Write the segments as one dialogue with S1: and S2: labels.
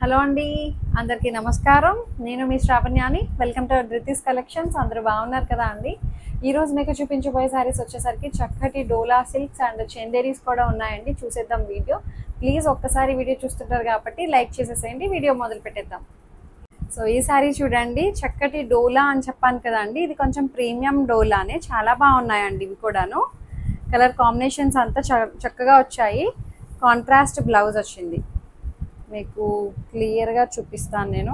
S1: Hello అండి, అందరికీ నమస్కారం. నేను మీ శ్రావణ్యాని. Welcome to Dhruti's collections. అందరూ బాగున్నారు కదా అండి. ఈరోజు మీకు చూపించబోయే శారీస్ వచ్చేసరికి చక్కటి డోలా సిల్క్స్ అండ్ చందేరీస్ కూడా ఉన్నాయండి. చూసేద్దాం వీడియో. ప్లీజ్ ఒక్కసారి వీడియో చూస్తుంటారు కాబట్టి లైక్ చేసేసేయండి. వీడియో మొదలు పెట్టేద్దాం. సో ఈ శారీ చూడండి, చక్కటి డోలా అని చెప్పాను కదా అండి. ఇది కొంచెం ప్రీమియం డోలానే, చాలా బాగున్నాయండి. ఇవి కూడాను కలర్ కాంబినేషన్స్ అంతా చక్కగా వచ్చాయి. కాంట్రాస్ట్ బ్లౌజ్ వచ్చింది. మీకు క్లియర్గా చూపిస్తాను నేను.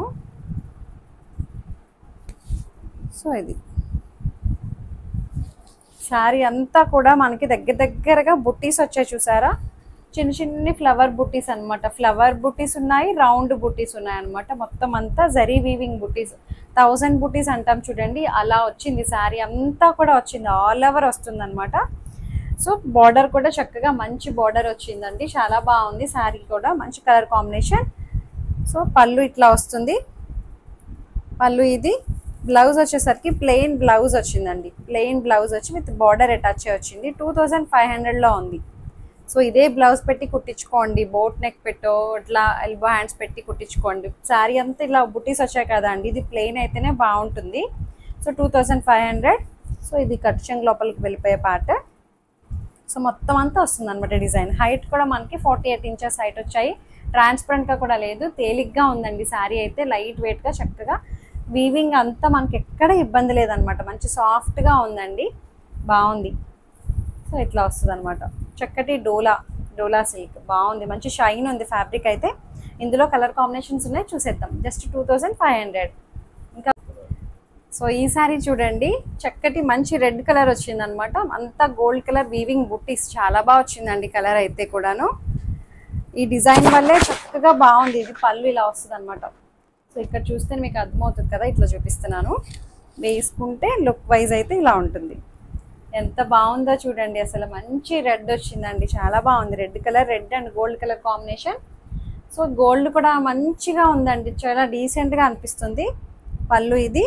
S1: సో ఇది శారీ అంతా కూడా మనకి దగ్గరగా బుట్టీస్ వచ్చాయి, చూసారా? చిన్న చిన్ని ఫ్లవర్ బుట్టీస్ అనమాట. ఫ్లవర్ బుట్టీస్ ఉన్నాయి, రౌండ్ బుట్టీస్ ఉన్నాయి అనమాట. మొత్తం అంతా జరీ వీవింగ్ బుట్టీస్, 1000 బుట్టీస్ అంటాం చూడండి, అలా వచ్చింది. శారీ అంతా కూడా వచ్చింది, ఆల్ ఓవర్ వస్తుంది అనమాట. సో బార్డర్ కూడా చక్కగా మంచి బార్డర్ వచ్చిందండి, చాలా బాగుంది. శారీ కూడా మంచి కలర్ కాంబినేషన్. సో పళ్ళు ఇట్లా వస్తుంది. పళ్ళు ఇది. బ్లౌజ్ వచ్చేసరికి ప్లెయిన్ బ్లౌజ్ వచ్చిందండి. ప్లెయిన్ బ్లౌజ్ వచ్చి విత్ బార్డర్ అటాచ్ వచ్చింది. 2500లో ఉంది. సో ఇదే బ్లౌజ్ పెట్టి కుట్టించుకోండి, బోట్ నెక్ పెట్టో ఇట్లా ఎల్బో హ్యాండ్స్ పెట్టి కుట్టించుకోండి. శారీ అంతా ఇలా బుట్టీస్ వచ్చాయి కదా అండి, ఇది ప్లెయిన్ అయితేనే బాగుంటుంది. సో 2500. సో ఇది కట్ చెంగు లోపలికి వెళ్ళిపోయే పార్ట్. సో మొత్తం అంతా వస్తుంది అనమాట డిజైన్. హైట్ కూడా మనకి 48 ఇంచెస్ హైట్ వచ్చాయి. ట్రాన్స్పరెంట్గా కూడా లేదు, తేలిగ్గా ఉందండి శారీ అయితే. లైట్ వెయిట్గా చక్కగా వీవింగ్ అంతా మనకి ఎక్కడ ఇబ్బంది లేదనమాట. మంచి సాఫ్ట్గా ఉందండి, బాగుంది. సో ఇట్లా వస్తుంది అనమాట. చక్కటి డోలా సిల్క్ బాగుంది, మంచి షైన్ ఉంది ఫ్యాబ్రిక్ అయితే. ఇందులో కలర్ కాంబినేషన్స్ ఉన్నాయి, చూసేద్దాం. జస్ట్ 2500. ఇంకా సో ఈ శారీ చూడండి, చక్కటి మంచి రెడ్ కలర్ వచ్చిందనమాట. అంతా గోల్డ్ కలర్ వీవింగ్ బుట్టీస్, చాలా బాగా వచ్చిందండి కలర్ అయితే కూడాను. ఈ డిజైన్ వల్లే చక్కగా బాగుంది. ఇది పళ్ళు ఇలా వస్తుంది అనమాట. సో ఇక్కడ చూస్తే మీకు అర్థమవుతుంది కదా, ఇట్లా చూపిస్తున్నాను. వేసుకుంటే లుక్ వైజ్ అయితే ఇలా ఉంటుంది. ఎంత బాగుందో చూడండి, అసలు మంచి రెడ్ వచ్చిందండి, చాలా బాగుంది. Red colour, red and gold colour combination. So gold కూడా మంచిగా ఉందండి, చాలా డీసెంట్గా అనిపిస్తుంది. పళ్ళు ఇది.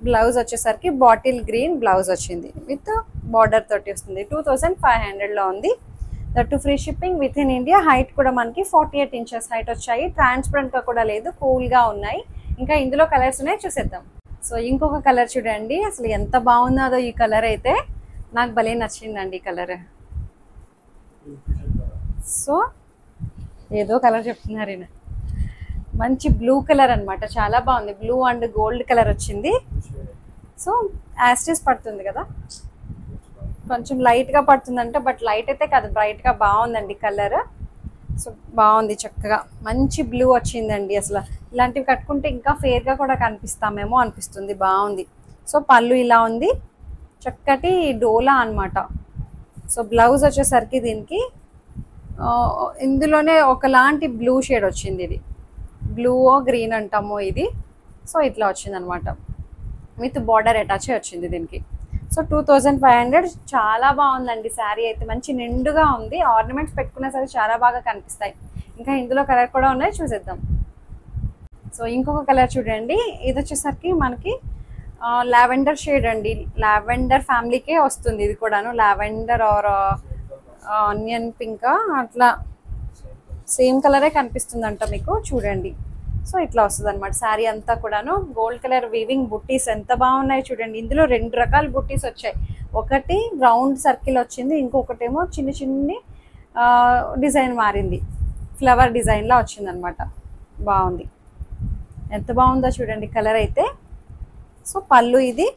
S1: బ్లౌజ్ వచ్చేసరికి బాటిల్ గ్రీన్ బ్లౌజ్ వచ్చింది, విత్ బార్డర్ తోటి వస్తుంది. 2500లో ఉంది. That free shipping with in India. Height కూడా మనకి 48 ఇంచెస్ హైట్ వచ్చాయి. ట్రాన్స్పరెంట్గా కూడా లేదు, కూల్గా ఉన్నాయి. ఇంకా ఇందులో కలర్స్ ఉన్నాయి, చూసేద్దాం. సో ఇంకొక కలర్ చూడండి, అసలు ఎంత బాగున్నదో ఈ కలర్ అయితే. నాకు భలే నచ్చిందండి ఈ కలర్. సో ఏదో కలర్ చెప్తున్నారు ఈయన. మంచి బ్లూ కలర్ అనమాట, చాలా బాగుంది. బ్లూ అండ్ గోల్డ్ కలర్ వచ్చింది. సో యాస్టిస్ పడుతుంది కదా, కొంచెం లైట్గా పడుతుందంటే, బట్ లైట్ అయితే కాదు, బ్రైట్గా బాగుందండి కలర్. సో బాగుంది, చక్కగా మంచి బ్లూ వచ్చిందండి. అసలు ఇలాంటివి కట్టుకుంటే ఇంకా ఫేర్గా కూడా కనిపిస్తామేమో అనిపిస్తుంది, బాగుంది. సో పళ్ళు ఇలా ఉంది, చక్కటి డోలా అనమాట. సో బ్లౌజ్ వచ్చేసరికి దీనికి ఇందులోనే ఒకలాంటి బ్లూ షేడ్ వచ్చింది. ఇది బ్లూ గ్రీన్ అంటాము ఇది. సో ఇట్లా వచ్చింది అనమాట, విత్ బార్డర్ అటాచ్ వచ్చింది దీనికి. సో 2500. చాలా బాగుందండి శారీ అయితే, మంచి నిండుగా ఉంది. ఆర్నమెంట్స్ పెట్టుకునే సరే చాలా బాగా కనిపిస్తాయి. ఇంకా ఇందులో కలర్ కూడా ఉన్నాయి, చూసేద్దాం. సో ఇంకొక కలర్ చూడండి, ఇది వచ్చేసరికి మనకి లావెండర్ షేడ్ అండి. లావెండర్ ఫ్యామిలీకే వస్తుంది ఇది కూడాను. లావెండర్ ఆర్ ఆనియన్ పింక్ అట్లా సేమ్ కలరే కనిపిస్తుందంట మీకు, చూడండి. సో ఇట్లా వస్తుంది అనమాట శారీ అంతా కూడాను. గోల్డ్ కలర్ వీవింగ్ బుట్టీస్ ఎంత బాగున్నాయి చూడండి. ఇందులో 2 రకాల బుట్టీస్ వచ్చాయి. ఒకటి రౌండ్ సర్కిల్ వచ్చింది, ఇంకొకటేమో చిన్న చిన్ని డిజైన్ మారింది, ఫ్లవర్ డిజైన్లా వచ్చింది అనమాట. బాగుంది, ఎంత బాగుందో చూడండి కలర్ అయితే. సో పళ్ళు ఇది.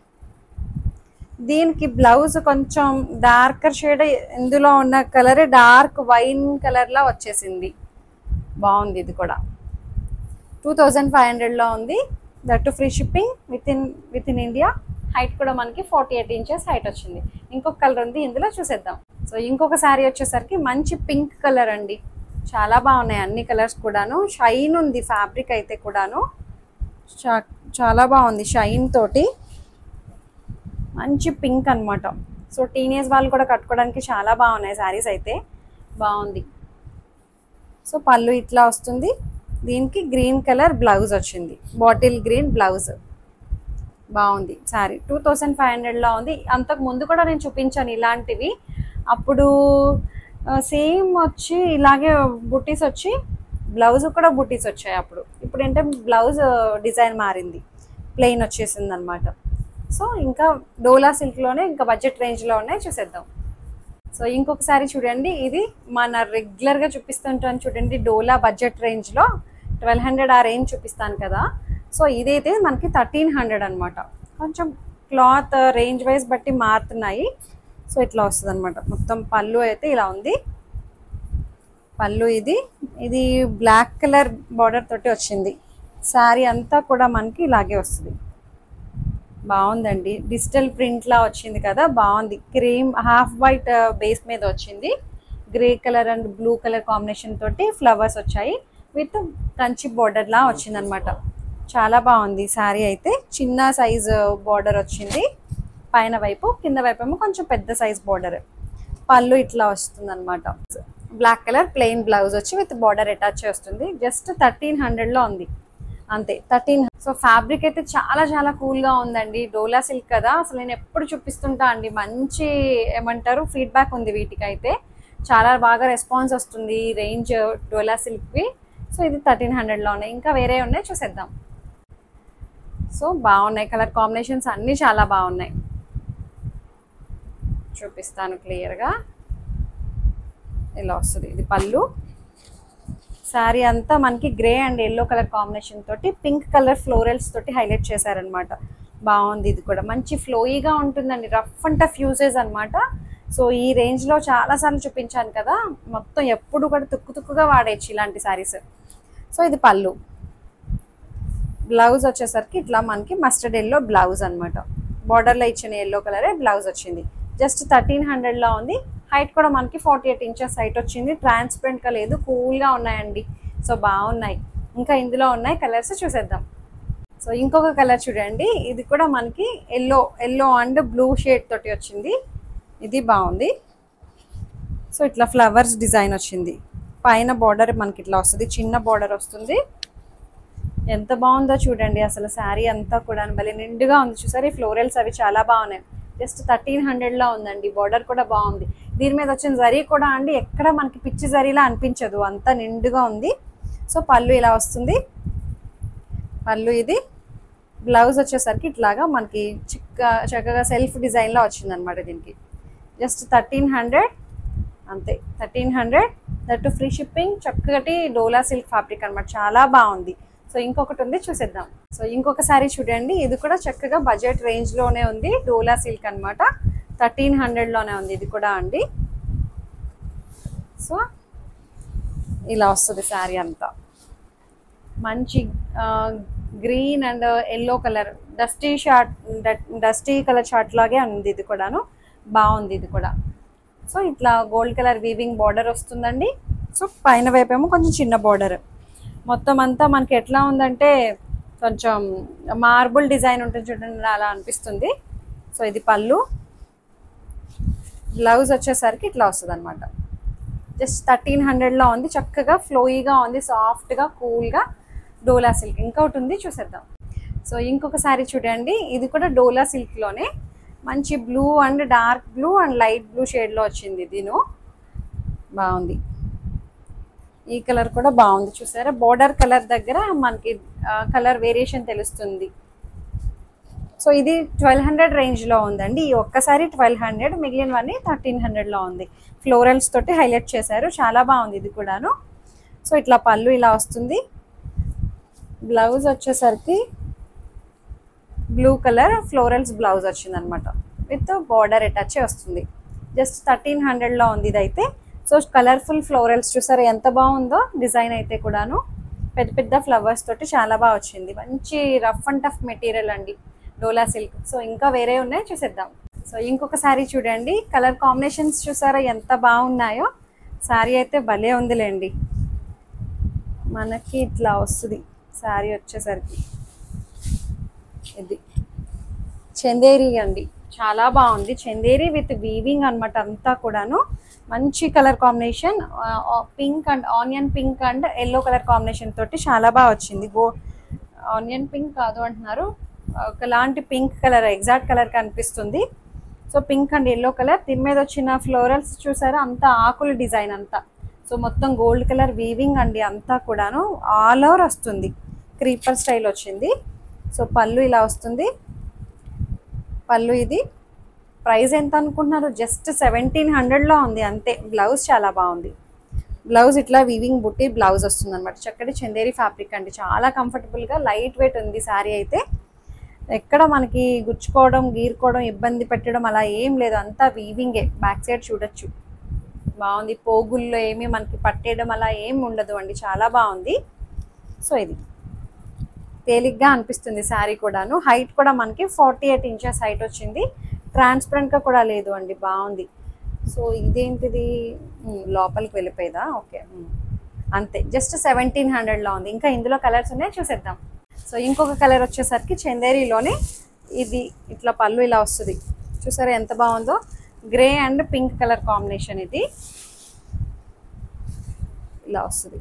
S1: దీనికి బ్లౌజ్ కొంచెం డార్కర్ షేడ్, ఇందులో ఉన్న కలర్ డార్క్ వైన్ కలర్లా వచ్చేసింది, బాగుంది. ఇది కూడా 2500లో ఉంది. That free shipping with in India. Height కూడా మనకి 48 ఇంచెస్ హైట్ వచ్చింది. ఇంకొక కలర్ ఉంది, ఇందులో చూసేద్దాం. సో ఇంకొక శారీ వచ్చేసరికి మంచి పింక్ కలర్ అండి, చాలా బాగున్నాయి అన్ని కలర్స్ కూడాను. షైన్ ఉంది ఫ్యాబ్రిక్ అయితే కూడాను, చాలా బాగుంది షైన్ తోటి. మంచి పింక్ అనమాట. సో టీనేజ్ వాళ్ళు కూడా కట్టుకోవడానికి చాలా బాగున్నాయి శారీస్ అయితే, బాగుంది. సో పళ్ళు ఇట్లా వస్తుంది. దీనికి గ్రీన్ కలర్ బ్లౌజ్ వచ్చింది, బాటిల్ గ్రీన్ బ్లౌజ్. బాగుంది శారీ. 2500లో ఉంది. అంతకు ముందు కూడా నేను చూపించాను ఇలాంటివి. అప్పుడు సేమ్ వచ్చి ఇలాగే బుట్టీస్ వచ్చి బ్లౌజ్ కూడా బుటీస్ వచ్చాయి అప్పుడు. ఇప్పుడు ఏంటంటే బ్లౌజ్ డిజైన్ మారింది, ప్లెయిన్ వచ్చేసింది అనమాట. సో ఇంకా డోలా సిల్క్లోనే ఇంకా బడ్జెట్ రేంజ్లో ఉన్నాయి, చూసేద్దాం. సో ఇంకొకసారి చూడండి, ఇది మన రెగ్యులర్గా చూపిస్తుంటాను చూడండి, డోలా బడ్జెట్ రేంజ్లో 1200 ఆ రేంజ్ చూపిస్తాను కదా. సో ఇదైతే మనకి 1300 అనమాట. కొంచెం క్లాత్ రేంజ్ వైజ్ బట్టి మారుతున్నాయి. సో ఇట్లా వస్తుంది అనమాట. మొత్తం పళ్ళు అయితే ఇలా ఉంది. పళ్ళు ఇది బ్లాక్ కలర్ బార్డర్ తోటి వచ్చింది. శారీ అంతా కూడా మనకి ఇలాగే వస్తుంది. బాగుందండి, డిజిటల్ ప్రింట్లా వచ్చింది కదా, బాగుంది. క్రీమ్ హాఫ్ వైట్ బేస్ మీద వచ్చింది. Grey colour and blue colour combination తోటి ఫ్లవర్స్ వచ్చాయి విత్ కంచి బార్డర్ లా వచ్చిందనమాట. చాలా బాగుంది శారీ అయితే. చిన్న సైజ్ బార్డర్ వచ్చింది పైన వైపు, కింద వైపు ఏమో కొంచెం పెద్ద సైజ్ బార్డర్. పళ్ళు ఇట్లా వస్తుంది అనమాట. బ్లాక్ కలర్ ప్లెయిన్ బ్లౌజ్ వచ్చి విత్ బార్డర్ అటాచ్ వస్తుంది. జస్ట్ 1300లో ఉంది అంతే, 13. సో ఫ్యాబ్రిక్ అయితే చాలా చాలా కూల్గా ఉందండి. డోలా సిల్క్ కదా, అసలు నేను ఎప్పుడు చూపిస్తుంటా అండి. మంచి ఏమంటారు ఫీడ్బ్యాక్ ఉంది వీటికైతే. చాలా బాగా రెస్పాన్స్ వస్తుంది ఈ రేంజ్ డోలా సిల్క్వి. సో ఇది 1300లో ఉన్నాయి. ఇంకా వేరే ఉన్నాయి, చూసేద్దాం. సో బాగున్నాయి, కలర్ కాంబినేషన్స్ అన్నీ చాలా బాగున్నాయి. చూపిస్తాను క్లియర్గా. ఇలా వస్తుంది, ఇది పళ్ళు. శారీ అంతా మనకి grey and yellow colour combination తోటి పింక్ కలర్ ఫ్లోరల్స్ తోటి హైలైట్ చేశారనమాట. బాగుంది. ఇది కూడా మంచి ఫ్లోయిగా ఉంటుందండి, రఫ్ అండ్ టఫ్ యూజెస్ అనమాట. సో ఈ రేంజ్లో చాలాసార్లు చూపించాను కదా, మొత్తం ఎప్పుడు కూడా తుక్కుగా వాడేయచ్చు ఇలాంటి శారీస్. సో ఇది పళ్ళు. బ్లౌజ్ వచ్చేసరికి ఇట్లా మనకి మస్టర్డ్ ఎల్లో బ్లౌజ్ అనమాట. బార్డర్లో ఇచ్చిన ఎల్లో కలరే బ్లౌజ్ వచ్చింది. జస్ట్ 1300లో ఉంది. హైట్ కూడా మనకి 48 ఇంచెస్ హైట్ వచ్చింది. ట్రాన్స్పరెంట్గా లేదు, కూల్గా ఉన్నాయండి. సో బాగున్నాయి. ఇంకా ఇందులో ఉన్నాయి కలర్స్, చూసేద్దాం. సో ఇంకొక కలర్ చూడండి, ఇది కూడా మనకి ఎల్లో అండ్ బ్లూ షేడ్ తోటి వచ్చింది. ఇది బాగుంది. సో ఇట్లా ఫ్లవర్స్ డిజైన్ వచ్చింది. పైన బార్డర్ మనకి ఇట్లా వస్తుంది, చిన్న బార్డర్ వస్తుంది. ఎంత బాగుందో చూడండి, అసలు శారీ అంతా కూడా భలే నిండుగా ఉంది. చూసారు ఈ ఫ్లోరల్స్ అవి చాలా బాగున్నాయి. జస్ట్ 1300లో ఉందండి. బార్డర్ కూడా బాగుంది. దీని మీద వచ్చిన జరీ కూడా అండి ఎక్కడ మనకి పిచ్చి జరీలా అనిపించదు, అంతా నిండుగా ఉంది. సో పళ్ళు ఇలా వస్తుంది. పళ్ళు ఇది. బ్లౌజ్ వచ్చేసరికి ఇట్లాగా మనకి చక్కగా సెల్ఫ్ డిజైన్లో వచ్చింది అనమాట. దీనికి జస్ట్ 1300 అంతే. 1300 దట్టు ఫ్రీ షిప్పింగ్. చక్కటి డోలా సిల్క్ ఫ్యాబ్రిక్ అనమాట, చాలా బాగుంది. సో ఇంకొకటి ఉంది, చూసేద్దాం. సో ఇంకొక శారీ చూడండి, ఇది కూడా చక్కగా బడ్జెట్ రేంజ్లోనే ఉంది. డోలా సిల్క్ అనమాట, 1300లోనే ఉంది ఇది కూడా అండి. సో ఇలా వస్తుంది శారీ అంతా. మంచి green and yellow colour dusty colour short లాగే ఉంది. ఇది కూడాను బాగుంది. ఇది కూడా సో ఇట్లా గోల్డ్ కలర్ వీవింగ్ బార్డర్ వస్తుందండి. సో పైన వైపు ఏమో కొంచెం చిన్న బార్డర్. మొత్తం అంతా మనకి ఎట్లా ఉందంటే కొంచెం మార్బుల్ డిజైన్ ఉంటుంది చూడండి, అలా అనిపిస్తుంది. సో ఇది పళ్ళు. బ్లౌజ్ వచ్చేసరికి ఇట్లా వస్తుంది అనమాట. జస్ట్ 1300లో ఉంది. చక్కగా ఫ్లోయిగా ఉంది, సాఫ్ట్గా కూల్గా డోలా సిల్క్. ఇంకొకటి ఉంది, చూసేద్దాం. సో ఇంకొక శారీ చూడండి, ఇది కూడా డోలా సిల్క్లోనే మంచి blue and dark blue and light blue షేడ్లో వచ్చింది. దీని బాగుంది. ఈ కలర్ కూడా బాగుంది. చూసారా బోర్డర్ కలర్ దగ్గర మనకి కలర్ వేరియేషన్ తెలుస్తుంది. సో ఇది 1200 రేంజ్లో ఉందండి. ఈ ఒక్కసారి 1200, మిగిలినవన్నీ 1300లో ఉంది. ఫ్లోరల్స్ తోటి హైలైట్ చేశారు, చాలా బాగుంది ఇది కూడాను. సో ఇట్లా పళ్ళు ఇలా వస్తుంది. బ్లౌజ్ వచ్చేసరికి బ్లూ కలర్ ఫ్లోరల్స్ బ్లౌజ్ వచ్చిందనమాట, విత్ బార్డర్ అటాచ్ వస్తుంది. జస్ట్ 1300లో ఉంది ఇదైతే. సో కలర్ఫుల్ ఫ్లోరల్స్ చూసారు ఎంత బాగుందో డిజైన్ అయితే కూడాను. పెద్ద పెద్ద ఫ్లవర్స్ తోటి చాలా బాగా వచ్చింది. మంచి రఫ్ అండ్ టఫ్ మెటీరియల్ అండి డోలా సిల్క్. సో ఇంకా వేరే ఉన్నాయి, చూసేద్దాం. సో ఇంకొక శారీ చూడండి, కలర్ కాంబినేషన్స్ చూసారా ఎంత బాగున్నాయో. శారీ అయితే భలే ఉందిలేండి. మనకి ఇట్లా వస్తుంది శారీ వచ్చేసరికి. ఇది చందేరి అండి, చాలా బాగుంది. చందేరి విత్ వీవింగ్ అనమాట అంతా కూడాను. మంచి colour combination, pink and onion pink and yellow colour combination తోటి చాలా బాగా వచ్చింది. ఆనియన్ పింక్ కాదు అంటున్నారు, ఒకలాంటి పింక్ కలర్, ఎగ్జాక్ట్ కలర్ కనిపిస్తుంది. So pink and yellow colour. దీని మీద వచ్చిన ఫ్లోరల్స్ చూసారా, అంతా ఆకుల డిజైన్ అంతా. సో మొత్తం గోల్డ్ కలర్ వీవింగ్ అండి అంతా కూడాను, ఆల్ ఓవర్ వస్తుంది, క్రీపర్ స్టైల్ వచ్చింది. సో పళ్ళు ఇలా వస్తుంది, పళ్ళు ఇది. ప్రైస్ ఎంత అనుకుంటున్నారు? జస్ట్ 1700లో ఉంది అంతే. బ్లౌజ్ చాలా బాగుంది, బ్లౌజ్ ఇట్లా వీవింగ్ బుట్టి బ్లౌజ్ వస్తుంది అనమాట. చక్కటి చందేరి ఫ్యాబ్రిక్ అండి, చాలా కంఫర్టబుల్గా లైట్ వెయిట్ ఉంది శారీ అయితే. ఎక్కడ మనకి గుచ్చుకోవడం గీరుకోవడం ఇబ్బంది పెట్టడం అలా ఏం లేదు, అంతా వీవింగే. బ్యాక్ సైడ్ చూడొచ్చు, బాగుంది. పోగుల్లో ఏమీ మనకి పట్టేయడం అలా ఏం ఉండదు అండి, చాలా బాగుంది. సో ఇది తేలిగ్గా అనిపిస్తుంది శారీ కూడాను. హైట్ కూడా మనకి 48 ఇంచెస్ హైట్ వచ్చింది, ట్రాన్స్పరెంట్గా కూడా లేదు అండి, బాగుంది. సో ఇదేంటిది, లోపలికి వెళ్ళిపోయేదా? ఓకే, అంతే. జస్ట్ 1700లో ఉంది. ఇంకా ఇందులో కలర్స్ ఉన్నాయి, చూసేద్దాం. సో ఇంకొక కలర్ వచ్చేసరికి చందేరిలోనే ఇది ఇట్లా పళ్ళు ఇలా వస్తుంది, చూసారా ఎంత బాగుందో. Grey and pink colour combination, ఇది ఇలా వస్తుంది,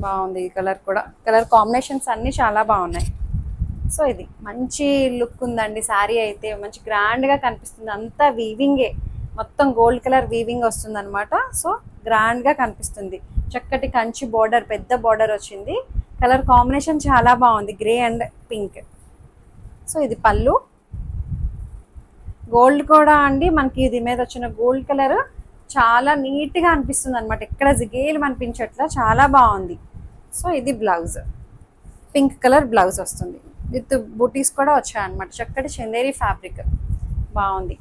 S1: బాగుంది. ఈ కలర్ కూడా, కలర్ కాంబినేషన్స్ అన్నీ చాలా బాగున్నాయి. సో ఇది మంచి లుక్ ఉందండి శారీ అయితే, మంచి గ్రాండ్గా కనిపిస్తుంది. అంతా వీవింగే, మొత్తం గోల్డ్ కలర్ వీవింగ్ వస్తుంది అనమాట. సో గ్రాండ్గా కనిపిస్తుంది. చక్కటి కంచి బార్డర్, పెద్ద బార్డర్ వచ్చింది. కలర్ కాంబినేషన్ చాలా బాగుంది, గ్రే అండ్ పింక్. సో ఇది పళ్ళు, గోల్డ్ కూడా అండి మనకి ఇది మీద వచ్చిన గోల్డ్ కలర్ చాలా నీట్గా అనిపిస్తుంది అనమాట, ఎక్కడ జిగేలు అనిపించట్లా, చాలా బాగుంది. సో ఇది బ్లౌజ్, పింక్ కలర్ బ్లౌజ్ వస్తుంది, విత్ బూటీస్ కూడా వచ్చాయన్నమాట. చక్కటి చందేరి ఫ్యాబ్రిక్, బాగుంది.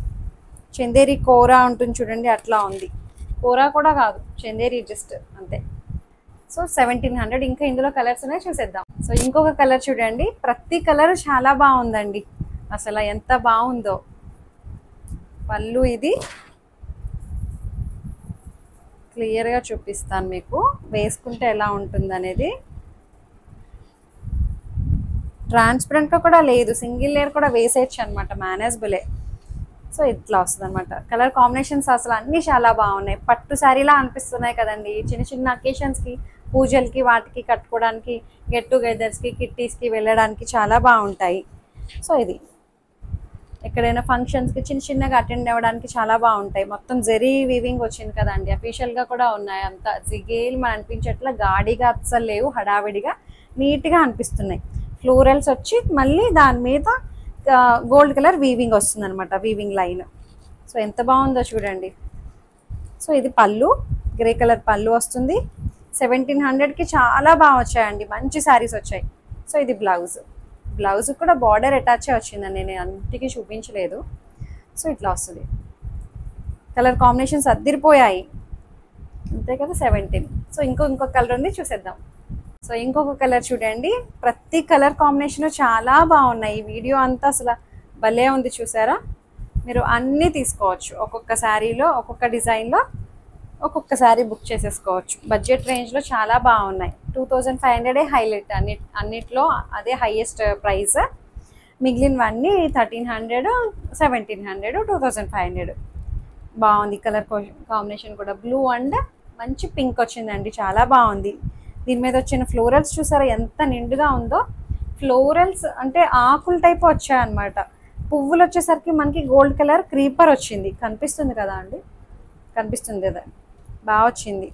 S1: చందేరి కోరా ఉంటుంది చూడండి, అట్లా ఉంది. కోరా కూడా కాదు, చందేరి జస్ట్ అంతే. సో 1700. ఇంకా ఇందులో కలర్స్ ఉన్నాయి, చూసేద్దాం. సో ఇంకొక కలర్ చూడండి, ప్రతి కలర్ చాలా బాగుందండి, అసలు ఎంత బాగుందో. పళ్ళు ఇది క్లియర్గా చూపిస్తాను మీకు, వేసుకుంటే ఎలా ఉంటుంది అనేది. ట్రాన్స్పరెంట్గా కూడా లేదు, సింగిల్ లేయర్ కూడా వేసేయచ్చు అనమాట, మేనేజబులే. సో ఇట్లా వస్తుంది అనమాట. కలర్ కాంబినేషన్స్ అసలు అన్నీ చాలా బాగున్నాయి, పట్టు శారీలా అనిపిస్తున్నాయి కదండి. చిన్న చిన్న అకేషన్స్కి, పూజలకి, వాటికి కట్టుకోవడానికి, గెట్ టుగెదర్స్కి, కిట్టీస్కి వెళ్ళడానికి చాలా బాగుంటాయి. సో ఇది ఎక్కడైనా ఫంక్షన్స్కి చిన్న చిన్నగా అటెండ్ అవ్వడానికి చాలా బాగుంటాయి. మొత్తం జెరీ వీవింగ్ వచ్చింది కదండి, అఫీషియల్గా కూడా ఉన్నాయి. అంతా జిగేల్ మన అనిపించట్లా, గాడిగా అస్సలు లేవు, హడావిడిగా నీట్గా అనిపిస్తున్నాయి. ఫ్లోరల్స్ వచ్చి మళ్ళీ దాని మీద గోల్డ్ కలర్ వీవింగ్ వస్తుంది అనమాట, వీవింగ్ లైన్. సో ఎంత బాగుందో చూడండి. సో ఇది పళ్ళు, గ్రే కలర్ పళ్ళు వస్తుంది. 1700కి చాలా బాగా వచ్చాయండి, మంచి శారీస్ వచ్చాయి. సో ఇది బ్లౌజ్, బ్లౌజ్ కూడా బార్డర్ అటాచే వచ్చిందండి, నేను అన్నిటికీ చూపించలేదు. సో ఇట్లా వస్తుంది. కలర్ కాంబినేషన్స్ అద్దరిపోయాయి, అంతే కదా. 17. సో ఇంకొక కలర్ ఉంది, చూసేద్దాం. సో ఇంకొక కలర్ చూడండి, ప్రతి కలర్ కాంబినేషన్ చాలా బాగున్నాయి. ఈ వీడియో అంతా అసలు భలే ఉంది, చూసారా. మీరు అన్నీ తీసుకోవచ్చు, ఒక్కొక్క శారీలో, ఒక్కొక్క డిజైన్లో ఒక్కొక్క శారీ బుక్ చేసేసుకోవచ్చు. బడ్జెట్ రేంజ్లో చాలా బాగున్నాయి. 2500 హైలైట్, అన్నిట్లో అదే హైయెస్ట్ ప్రైస్. మిగిలినవన్నీ 1300, 1700, 2500. బాగుంది. కలర్ కాంబినేషన్ కూడా బ్లూ అండ్ మంచి పింక్ వచ్చిందండి, చాలా బాగుంది. దీని మీద వచ్చిన ఫ్లోరల్స్ చూసారా ఎంత నిండుగా ఉందో. ఫ్లోరల్స్ అంటే ఆకుల టైప్ వచ్చాయన్నమాట. పువ్వులు వచ్చేసరికి మనకి గోల్డ్ కలర్ క్రీపర్ వచ్చింది, కనిపిస్తుంది కదా అండి, కనిపిస్తుంది కదా, బాగా వచ్చింది.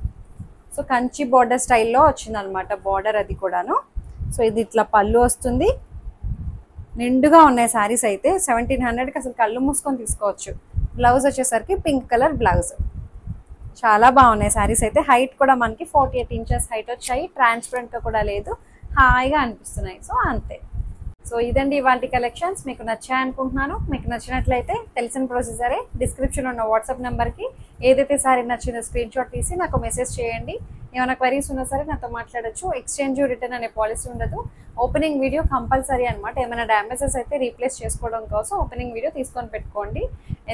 S1: సో కంచి బార్డర్ స్టైల్లో వచ్చింది అనమాట బార్డర్, అది కూడాను. సో ఇది ఇట్లా పళ్ళు వస్తుంది, నిండుగా ఉన్నాయి శారీస్ అయితే. 1700కి అసలు కళ్ళు మూసుకొని తీసుకోవచ్చు. బ్లౌజ్ వచ్చేసరికి పింక్ కలర్ బ్లౌజ్, చాలా బాగున్నాయి శారీస్ అయితే. హైట్ కూడా మనకి 48 ఇంచెస్ హైట్ వచ్చాయి, ట్రాన్స్పరెంట్గా కూడా లేదు, హాయిగా అనిపిస్తున్నాయి. సో అంతే. సో ఇదండి ఇవాంటి కలెక్షన్స్. మీకు నచ్చాయి అనుకుంటున్నాను. మీకు నచ్చినట్లయితే తెలిసిన ప్రొసీజరే, డిస్క్రిప్షన్లో ఉన్న వాట్సాప్ నెంబర్కి ఏదైతే సారీ నచ్చిందో స్క్రీన్ షాట్ తీసి నాకు మెసేజ్ చేయండి. ఏమైనా క్వరీస్ ఉన్నా సరే నాతో మాట్లాడచ్చు. ఎక్స్చేంజ్ రిటర్న్ అనే పాలసీ ఉండదు. ఓపెనింగ్ వీడియో కంపల్సరీ అనమాట. ఏమైనా డ్యామేజెస్ అయితే రీప్లేస్ చేసుకోవడం కోసం ఓపెనింగ్ వీడియో తీసుకొని పెట్టుకోండి,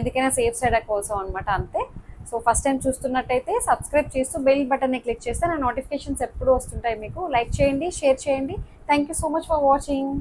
S1: ఎందుకైనా సేఫ్ సైడ్ కోసం అనమాట, అంతే. సో ఫస్ట్ టైం చూస్తున్నట్టయితే సబ్స్క్రైబ్ చేస్తూ బెల్ బటన్ని క్లిక్ చేస్తే నా నోటిఫికేషన్స్ ఎప్పుడు వస్తుంటాయి మీకు. లైక్ చేయండి, షేర్ చేయండి. Thank you so much for watching.